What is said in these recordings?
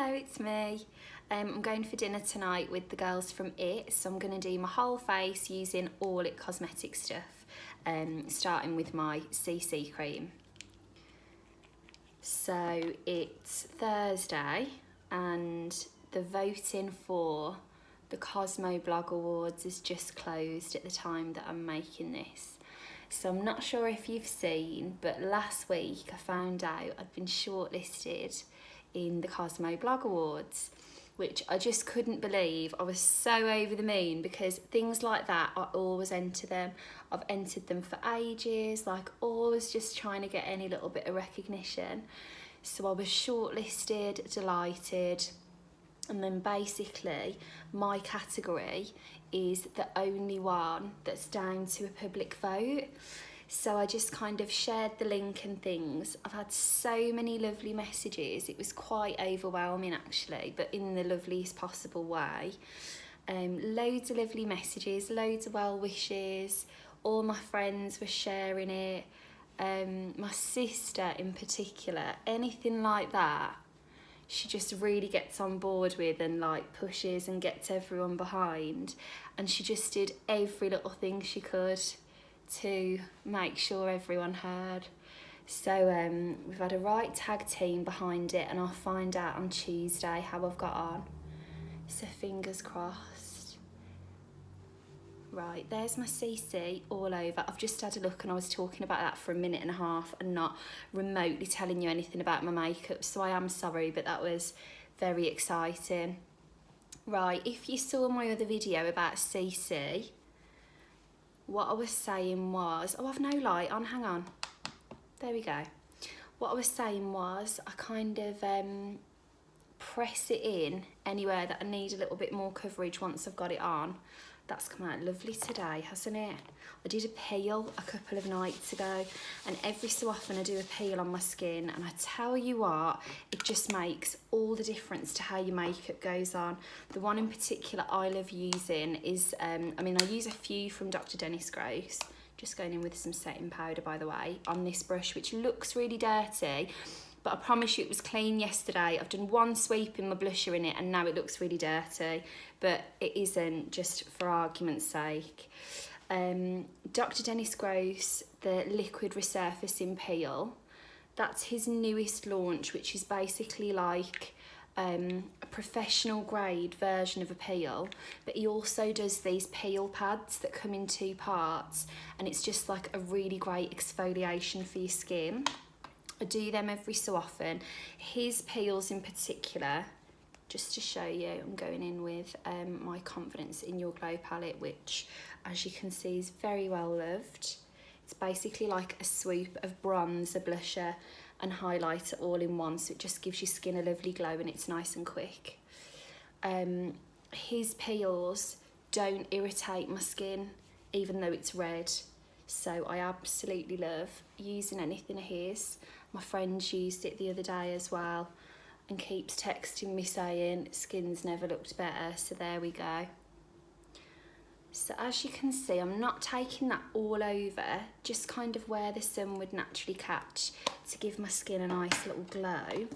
Hello, it's me. I'm going for dinner tonight with the girls from It, so I'm going to do my whole face using all It cosmetic stuff, starting with my CC cream. So it's Thursday and the voting for the Cosmo Blog Awards is just closed at the time that I'm making this. So I'm not sure if you've seen, but last week I found out I'd been shortlisted in the Cosmo Blog Awards, which I just couldn't believe. I was so over the moon because things like that, I always enter them. I've entered them for ages, like always just trying to get any little bit of recognition. So I was shortlisted, delighted. And then basically my category is the only one that's down to a public vote. So I just kind of shared the link and things. I've had so many lovely messages. It was quite overwhelming actually, but in the loveliest possible way. Loads of lovely messages, loads of well wishes. All my friends were sharing it. My sister in particular, anything like that, she just really gets on board with and like pushes and gets everyone behind, and she just did every little thing she could to make sure everyone heard. So we've had a right tag team behind it, and I'll find out on Tuesday how I've got on, so fingers crossed. Right, there's my CC all over. I've just had a look and I was talking about that for a minute and a half and not remotely telling you anything about my makeup, so I am sorry, but that was very exciting. Right, if you saw my other video about CC, what I was saying was, oh, I've no light on, hang on. There we go. What I was saying was I kind of press it in anywhere that I need a little bit more coverage once I've got it on. That's come out lovely today, hasn't it? I did a peel a couple of nights ago, and every so often I do a peel on my skin, and I tell you what, it just makes all the difference to how your makeup goes on. The one in particular I love using is, I use a few from Dr. Dennis Gross, just going in with some setting powder by the way, on this brush, which looks really dirty, but I promise you it was clean yesterday. I've done one sweep in my blusher in it and now it looks really dirty, but it isn't, just for argument's sake. Dr. Dennis Gross, the liquid resurfacing peel, that's his newest launch, which is basically like a professional grade version of a peel, but he also does these peel pads that come in 2 parts, and it's just like a really great exfoliation for your skin. I do them every so often. His peels in particular, just to show you, I'm going in with my Confidence in Your Glow palette, which as you can see is very well loved. It's basically like a swoop of bronze, a blusher and highlighter all in one, so it just gives your skin a lovely glow and it's nice and quick. His peels don't irritate my skin even though it's red, so I absolutely love using anything of his. My friend used it the other day as well and keeps texting me saying skin's never looked better, so there we go. So as you can see, I'm not taking that all over, just kind of where the sun would naturally catch to give my skin a nice little glow.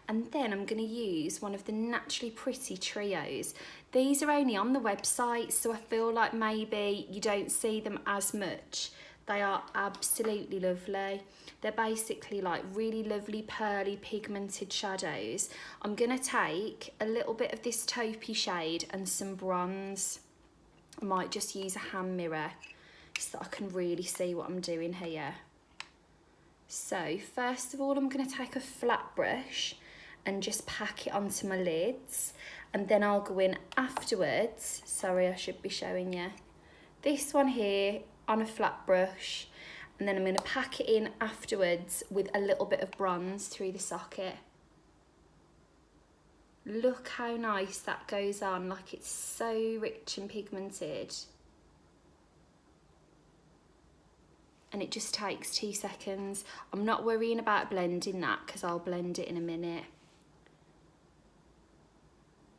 And then I'm going to use one of the Naturally Pretty trios. These are only on the website, so I feel like maybe you don't see them as much. They are absolutely lovely. They're basically like really lovely pearly pigmented shadows. I'm gonna take a little bit of this taupey shade and some bronze. I might just use a hand mirror so that I can really see what I'm doing here. So first of all, I'm gonna take a flat brush and just pack it onto my lids, and then I'll go in afterwards. Sorry, I should be showing you. This one here on a flat brush, and then I'm going to pack it in afterwards with a little bit of bronze through the socket. Look how nice that goes on, like it's so rich and pigmented. And it just takes 2 seconds. I'm not worrying about blending that because I'll blend it in a minute.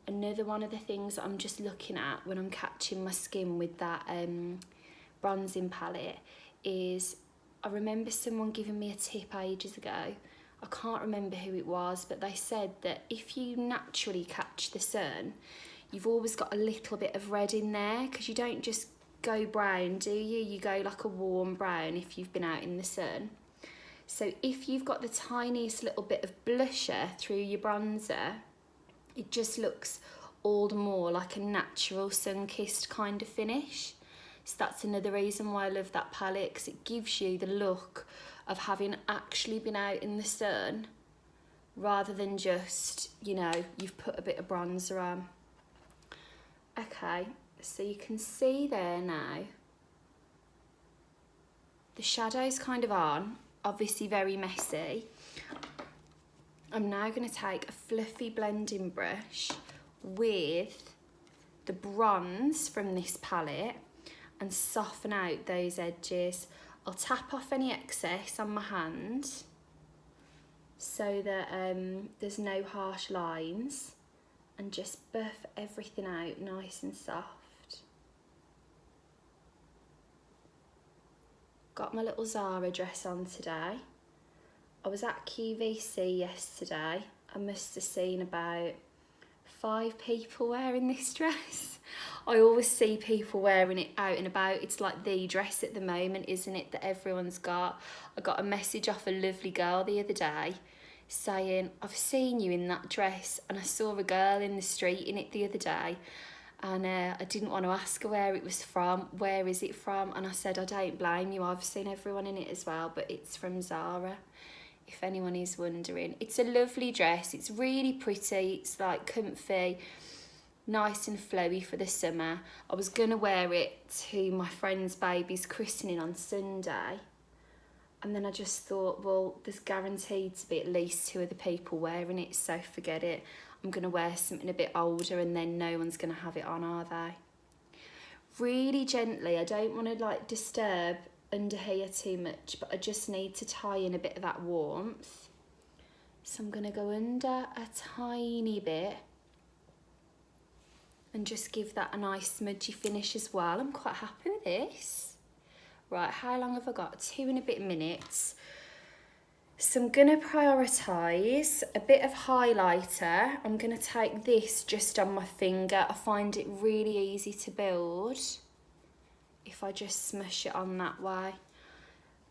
Another one of the things that I'm just looking at when I'm catching my skin with that bronzing palette is, I remember someone giving me a tip ages ago. I can't remember who it was, but they said that if you naturally catch the sun, you've always got a little bit of red in there, because you don't just go brown, do you? You go like a warm brown if you've been out in the sun. So if you've got the tiniest little bit of blusher through your bronzer, it just looks all the more like a natural sun-kissed kind of finish. So that's another reason why I love that palette, because it gives you the look of having actually been out in the sun, rather than just, you know, you've put a bit of bronzer on. Okay, so you can see there now, the shadow's kind of on, obviously very messy. I'm now going to take a fluffy blending brush with the bronze from this palette and soften out those edges. I'll tap off any excess on my hand so that there's no harsh lines, and just buff everything out nice and soft. Got my little Zara dress on today. I was at QVC yesterday. I must have seen about 5 people wearing this dress. I always see people wearing it out and about. It's like the dress at the moment, isn't it, that everyone's got. I got a message off a lovely girl the other day saying, I've seen you in that dress, and I saw a girl in the street in it the other day, and I didn't want to ask her where it was from. Where is it from? And I said, I don't blame you, I've seen everyone in it as well, but it's from Zara, if anyone is wondering. It's a lovely dress. It's really pretty. It's like comfy, nice and flowy for the summer. I was gonna wear it to my friend's baby's christening on Sunday, and then I just thought, well, there's guaranteed to be at least 2 other people wearing it, so forget it. I'm gonna wear something a bit older, and then no one's gonna have it on, are they? Really gently. I don't want to like disturb under here too much, but I just need to tie in a bit of that warmth. So I'm gonna go under a tiny bit and just give that a nice smudgy finish as well. I'm quite happy with this. Right, how long have I got? 2 and a bit minutes. So I'm gonna prioritise a bit of highlighter. I'm gonna take this just on my finger. I find it really easy to build if I just smush it on that way.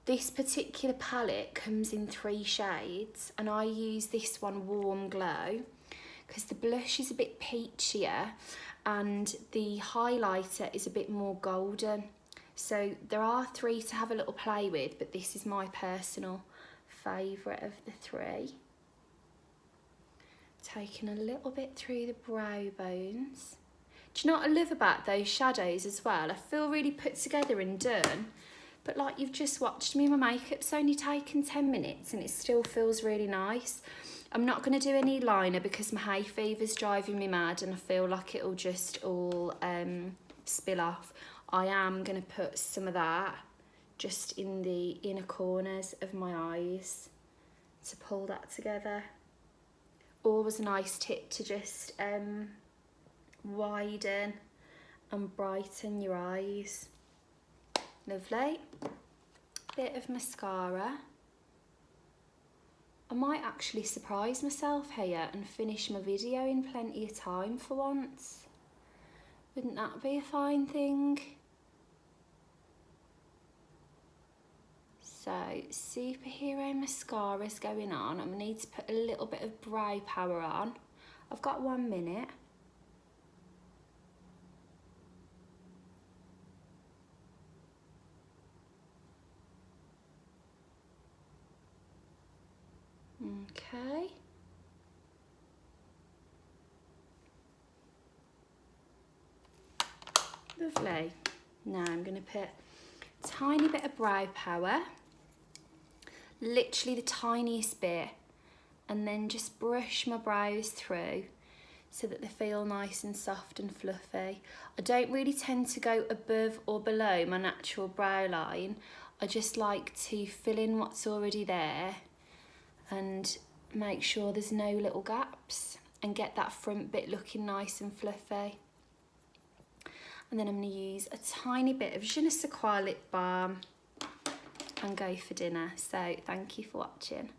This particular palette comes in 3 shades, and I use this one, Warm Glow, because the blush is a bit peachier and the highlighter is a bit more golden. So there are 3 to have a little play with, but this is my personal favourite of the 3. Taking a little bit through the brow bones. Do you know what I love about those shadows as well? I feel really put together and done, but like you've just watched me, my makeup's only taken 10 minutes and it still feels really nice. I'm not going to do any liner because my hay fever's driving me mad and I feel like it'll just all spill off. I am going to put some of that just in the inner corners of my eyes to pull that together. Always a nice tip to just widen and brighten your eyes. Lovely. Bit of mascara. I might actually surprise myself here and finish my video in plenty of time for once. Wouldn't that be a fine thing? So, superhero mascara's going on. I'm going to need to put a little bit of brow power on. I've got 1 minute. Okay. Lovely. Now I'm going to put a tiny bit of brow power. Literally the tiniest bit, and then just brush my brows through so that they feel nice and soft and fluffy. I don't really tend to go above or below my natural brow line. I just like to fill in what's already there and make sure there's no little gaps and get that front bit looking nice and fluffy. And then I'm going to use a tiny bit of Je Ne Sais Quoi lip balm and go for dinner. So thank you for watching.